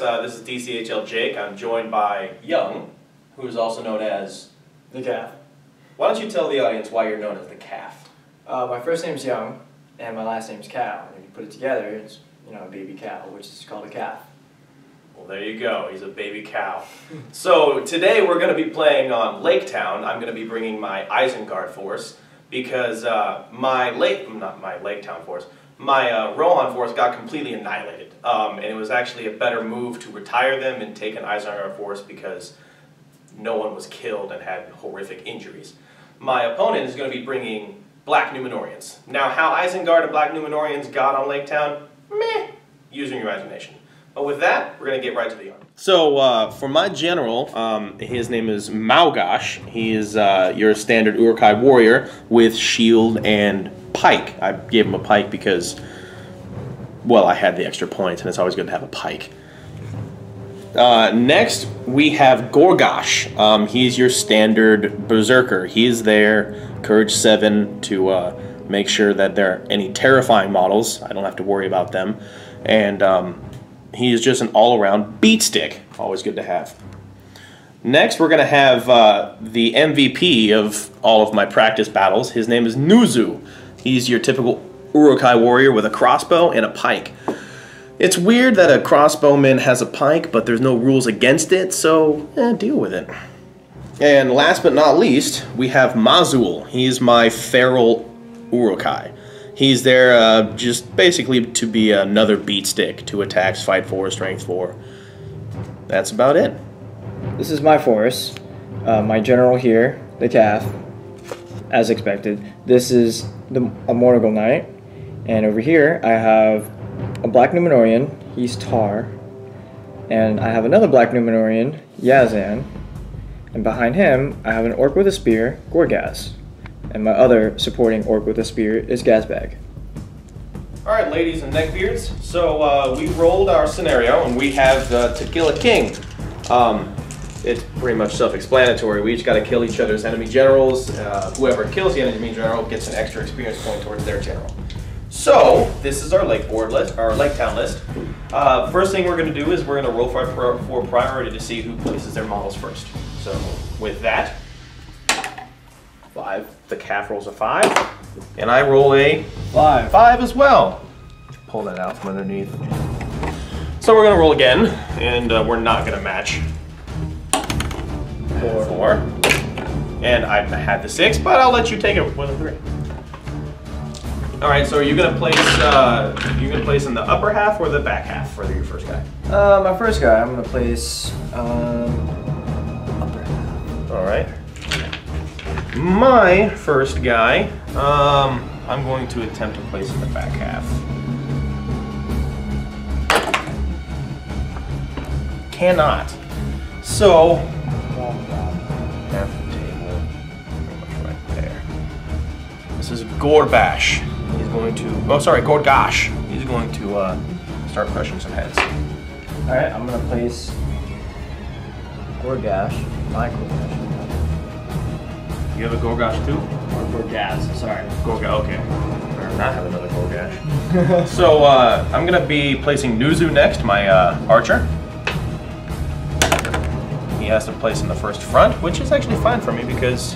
this is DCHL Jake. I'm joined by Young, who is also known as the calf. Why don't you tell the audience why you're known as the calf? My first name's Young, and my last name's Cow. And if you put it together, it's a baby cow, which is called a calf. Well, there you go. He's a baby cow. So today we're going to be playing on Lake Town. I'm going to be bringing my Isengard force because my Rohan force got completely annihilated. And it was actually a better move to retire them and take an Isengard force because no one was killed and had horrific injuries. My opponent is going to be bringing Black Numenorians. Now, how Isengard and Black Numenorians got on Lake Town? Meh. Using your imagination. But with that, we're going to get right to the army. So, for my general, his name is Mougosh. He is your standard Uruk-hai warrior with shield and pike. I gave him a pike because, well, I had the extra points, and it's always good to have a pike. Next, we have Gorgosh. He's your standard berserker. He's there, courage 7, to make sure that there are any terrifying models. I don't have to worry about them. And he is just an all-around beat stick. Always good to have. Next, we're going to have the MVP of all of my practice battles. His name is Nuzu. He's your typical Uruk-hai warrior with a crossbow and a pike. It's weird that a crossbowman has a pike, but there's no rules against it, so deal with it. And last but not least, we have Mazul. He's my feral Uruk-hai. He's there just basically to be another beat stick to attacks, fight 4, strength 4. That's about it. This is my force. My general here, the calf, as expected. This is a Morgul Knight. And over here, I have a Black Numenorian. He's Tar. And I have another Black Numenorian, Yazan. And behind him, I have an Orc with a spear, Gorgas. And my other supporting Orc with a spear is Gazbag. Alright, ladies and neckbeards, so we rolled our scenario and we have to kill a king. It's pretty much self-explanatory. We each got to kill each other's enemy generals. Whoever kills the enemy general gets an extra experience point towards their general. So, this is our Lake Town list. First thing we're going to do is we're going to roll for priority to see who places their models first. So, with that, 5. The calf rolls a 5, and I roll a 5 as well. Pull that out from underneath. So we're gonna roll again, and we're not gonna match. 4. And I had the 6, but I'll let you take it with a 3. All right. So are you gonna place in the upper half or the back half for your first guy? My first guy, I'm gonna place upper half. All right. My first guy, I'm going to attempt to place in the back half. Cannot. So, half the table, pretty much right there. This is Gorbash. He's going to, Gorgosh. He's going to start crushing some heads. Alright, I'm going to place Gorgash, my Gorgash. You have a Gorgosh too? Or Gorgas, sorry. Okay. Better not have another Gorgash. So, I'm going to be placing Nuzu next, my archer. He has to place in the first front, which is actually fine for me because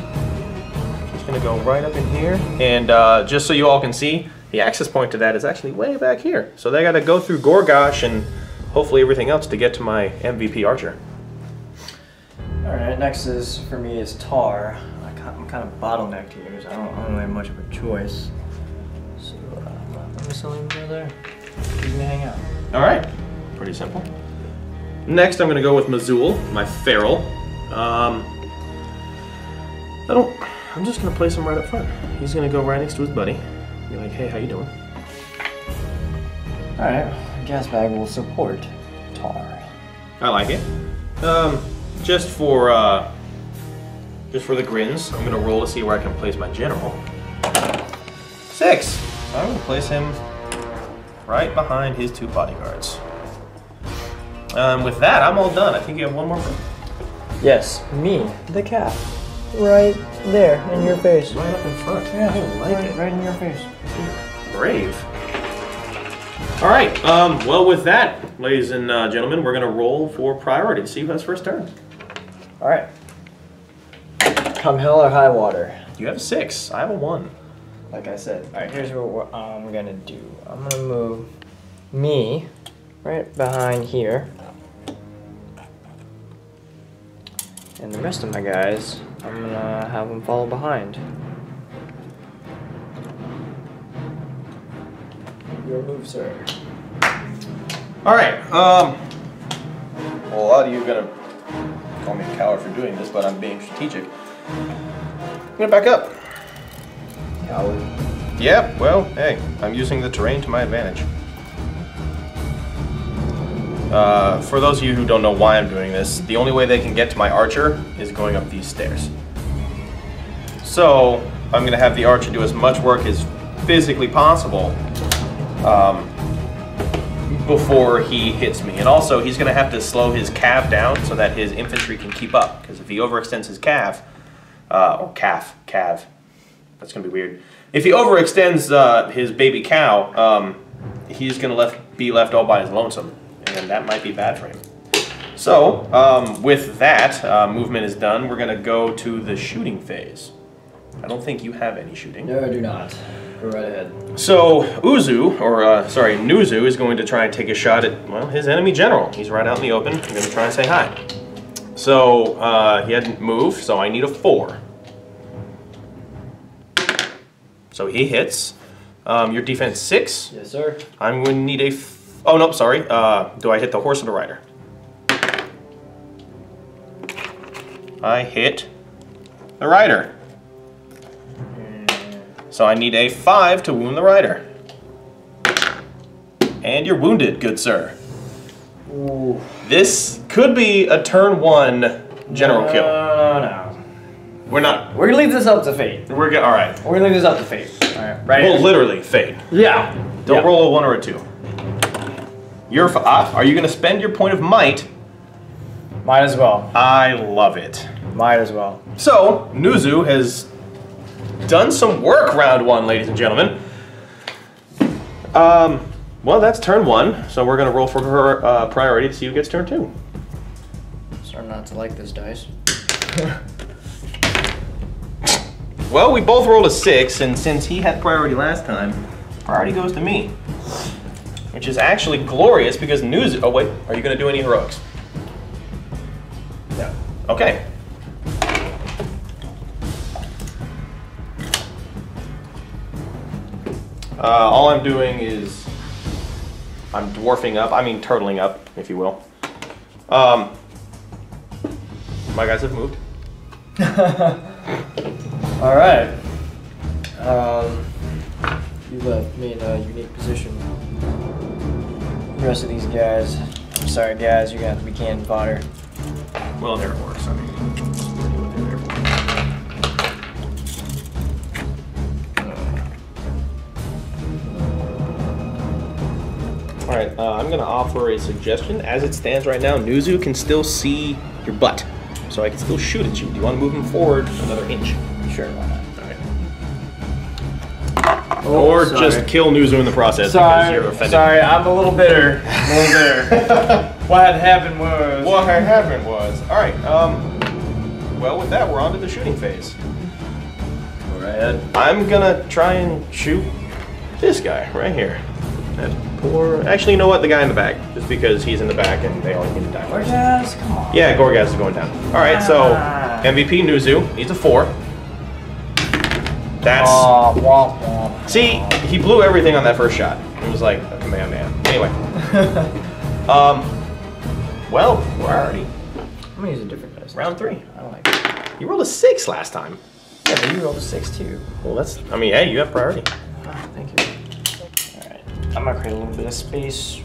he's going to go right up in here. And just so you all can see, the access point to that is actually way back here. So they got to go through Gorgosh and hopefully everything else to get to my MVP archer. Alright, next for me is Tar. I'm kind of bottlenecked here, so I don't really have much of a choice. So I'm gonna sell him brother. He's gonna hang out. Alright, pretty simple. Next I'm gonna go with Mazul, my feral. I'm just gonna place him right up front. He's gonna go right next to his buddy. Be like, hey, how you doing? Alright, Gazbag will support Tar. I like it. Just for the grins, I'm gonna roll to see where I can place my general. 6. So I'm gonna place him right behind his 2 bodyguards. With that, I'm all done. I think you have one more. Yes, me, the calf, right there in your face. Right up in front. Yeah, I like it. Right in your face. Brave. All right. Well, with that, ladies and gentlemen, we're gonna roll for priority to see who has first turn. All right. Come hell or high water. You have a 6. I have a 1. Like I said. All right. Here's what I'm gonna do. I'm gonna move me right behind here, and the rest of my guys, I'm gonna have them follow behind. Your move, sir. All right. Well, a lot of you are gonna call me a coward for doing this, but I'm being strategic. I'm gonna back up. Coward. Yeah. Well, hey, I'm using the terrain to my advantage. For those of you who don't know why I'm doing this, the only way they can get to my archer is going up these stairs. So I'm gonna have the archer do as much work as physically possible before he hits me. And also, he's going to have to slow his cav down so that his infantry can keep up. Because if he overextends his cav, that's going to be weird. If he overextends his baby cow, he's going to be left all by his lonesome. And that might be bad for him. So, with that, movement is done. We're going to go to the shooting phase. I don't think you have any shooting. No, I do not. Go right ahead. So Nuzu is going to try and take a shot at, well, his enemy general. He's right out in the open. I'm going to try and say hi. So he hadn't moved, so I need a 4. So he hits. Your defense 6. Yes, sir. I'm going to need a. Oh no, sorry. Do I hit the horse or the rider? I hit the rider. So I need a 5 to wound the rider. And you're wounded, good sir. Ooh. This could be a turn 1 general kill. No. We're not. We're gonna leave this up to fate. We're good. All right. We're gonna leave this up to fate. All right. Right. Well, literally, fate. Yeah. Don't roll a 1 or a 2. Are you gonna spend your point of might? Might as well. I love it. Might as well. So Nuzu has done some work round 1, ladies and gentlemen. Well, that's turn 1, so we're going to roll for her priority to see who gets turn 2. Starting not to like this dice. Well, we both rolled a 6, and since he had priority last time, priority goes to me. Which is actually glorious because Nuzu... Oh, wait. Are you going to do any heroics? No. Okay. All I'm doing is I'm dwarfing up, turtling up, if you will. My guys have moved. All right. You left me in a unique position. The rest of these guys, I'm sorry guys, you're gonna have to be canned fodder. Well, there it works. That's really what they're there for. All right, I'm going to offer a suggestion. As it stands right now, Nuzu can still see your butt, so I can still shoot at you. Do you want to move him forward another inch? Sure, why not? All right. Or just kill Nuzu in the process because you're offended. Sorry, I'm a little bitter. What had happened was... All right, well, with that, we're on to the shooting phase. Go right ahead. I'm going to try and shoot this guy right here. That poor... Actually, you know what? The guy in the back. Just because he's in the back and they always need to die first. Gorgas, come on. Yeah, Gorgas is going down. All right, so MVP Nuzu needs a 4. That's... Womp womp. See, he blew everything on that first shot. It was like a command man. Anyway. Well, we're already... I'm gonna use a different dice. Round 3. I don't like it. You rolled a 6 last time. Yeah, but you rolled a 6 too. Well, that's... hey, you have priority. Oh, thank you. I'm gonna create a little bit of space.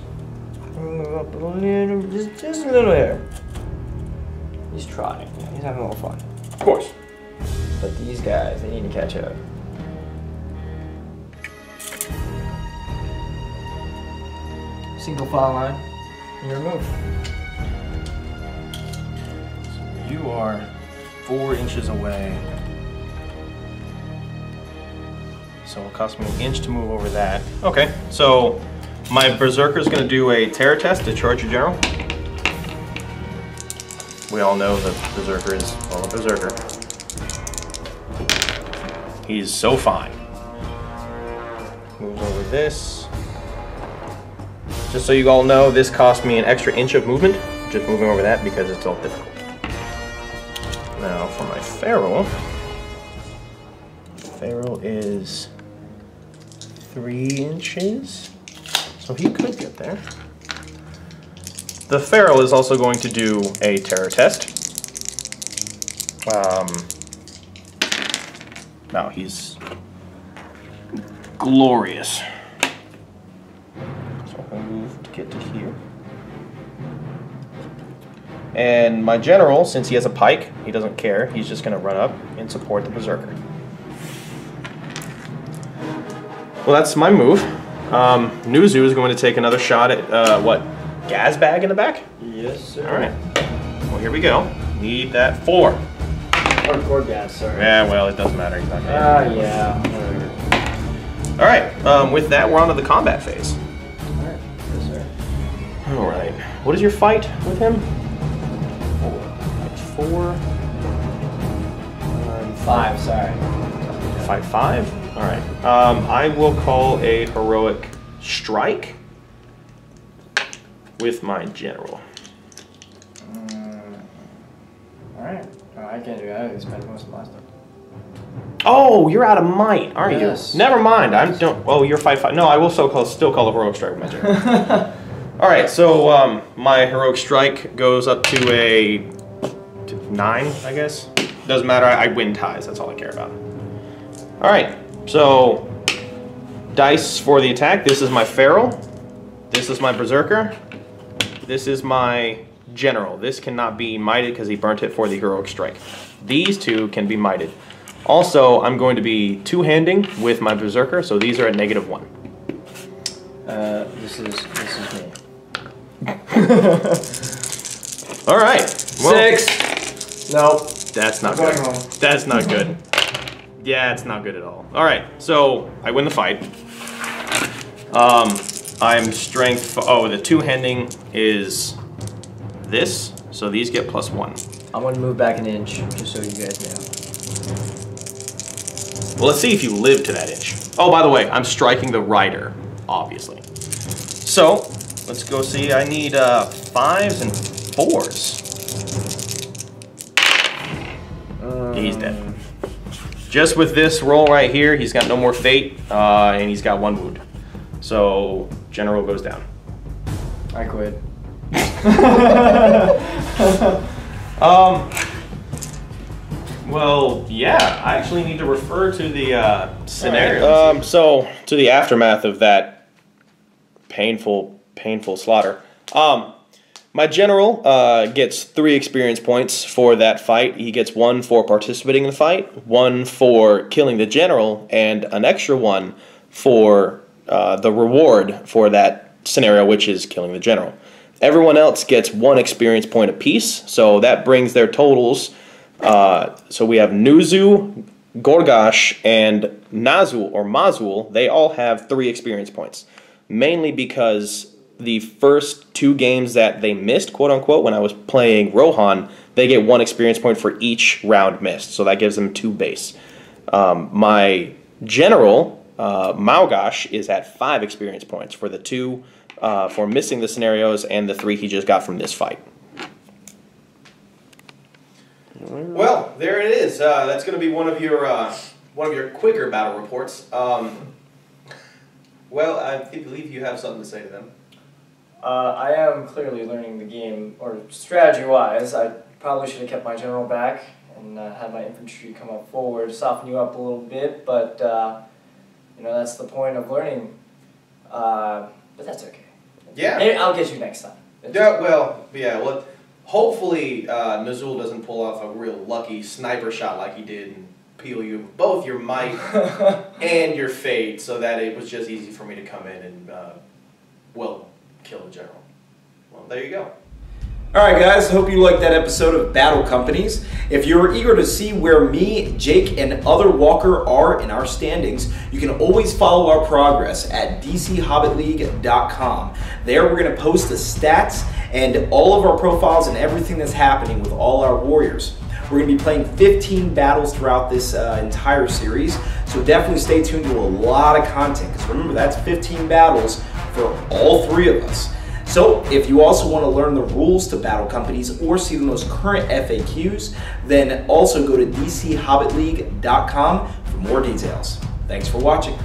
Move up a little, just a little here. He's trying. He's having a little fun. Of course. But these guys, they need to catch up. Single file line. And you're moved. So you are 4 inches away. So it'll cost me an inch to move over that. Okay, so My Berserker is going to do a terror test to charge your general. We all know the Berserker is, well, a Berserker. He's so fine. Moves over this. Just so you all know, this cost me an extra inch of movement. Just moving over that because it's all difficult. Now for my Feral. Feral is 3 inches. So he could get there. The Feral is also going to do a terror test. Now he's glorious. So I'll move to get to here. And my general, since he has a pike, he doesn't care. He's just going to run up and support the Berserker. Well, that's my move. Nuzu is going to take another shot at, what, gas bag in the back? Yes, sir. All right. Well, here we go. Need that 4. Hardcore gas, sorry. Yeah, well, it doesn't matter. He's not gonna yeah. All right. With that, we're on to the combat phase. All right. Yes, sir. All right. What is your fight with him? 4. 5, sorry. Fight 5? All right. I will call a heroic strike with my general. Alright. Oh, I can't do that. I spent most of my stuff. Oh, you're out of might, aren't Yes. you? Never mind. I don't. Oh, you're 5/5. No, I will still call a heroic strike with my general. All right. So my heroic strike goes up to a 9, I guess. Doesn't matter. I win ties. That's all I care about. All right. So dice for the attack. This is my Feral. This is my Berserker. This is my general. This cannot be mighted because he burnt it for the heroic strike. These 2 can be mighted. Also, I'm going to be two-handing with my Berserker, so these are at -1. This is me. All right. Well, 6. Nope. That's not I'm good. going home. That's not good. Yeah, it's not good at all. All right. So I win the fight. I'm strength. Oh, the two-handing is this, so these get +1. I'm going to move back an inch, just so you guys know. Well, let's see if you live to that inch. Oh, by the way, I'm striking the rider, obviously. So, let's go see. I need 5s and 4s. He's dead. Just with this roll right here, he's got no more fate, and he's got 1 wound. So, general goes down. I quit. Well, yeah, I actually need to refer to the scenario. Right. So, to the aftermath of that painful slaughter. My general gets 3 experience points for that fight. He gets 1 for participating in the fight, 1 for killing the general, and an extra 1 for the reward for that scenario, which is killing the general. Everyone else gets 1 experience point apiece, so that brings their totals. So we have Nuzu, Mougosh, and Mazul. They all have 3 experience points, mainly because the first 2 games that they missed, quote unquote, when I was playing Rohan, they get 1 experience point for each round missed, so that gives them 2 base. My general, Mougosh, is at 5 experience points for the 2 for missing the scenarios and the 3 he just got from this fight. Well, there it is. That's going to be one of your quicker battle reports. Well, I believe you have something to say to them. I am clearly learning the game, or strategy-wise. I probably should have kept my general back and had my infantry come up forward, soften you up a little bit, but you know, that's the point of learning. But that's okay. Yeah. Maybe I'll get you next time. Well, hopefully Nazul doesn't pull off a real lucky sniper shot like he did and peel you both your might and your fate, so that it was just easy for me to come in and, kill the general. Well, there you go. Alright guys, hope you liked that episode of Battle Companies. If you're eager to see where me, Jake, and other Walker are in our standings, you can always follow our progress at DCHobbitLeague.com. There we're going to post the stats and all of our profiles and everything that's happening with all our warriors. We're going to be playing 15 battles throughout this entire series, so definitely stay tuned to a lot of content, because remember, that's 15 battles for all 3 of us. So if you also want to learn the rules to Battle Companies or see the most current FAQs, then also go to DCHobbitLeague.com for more details. Thanks for watching.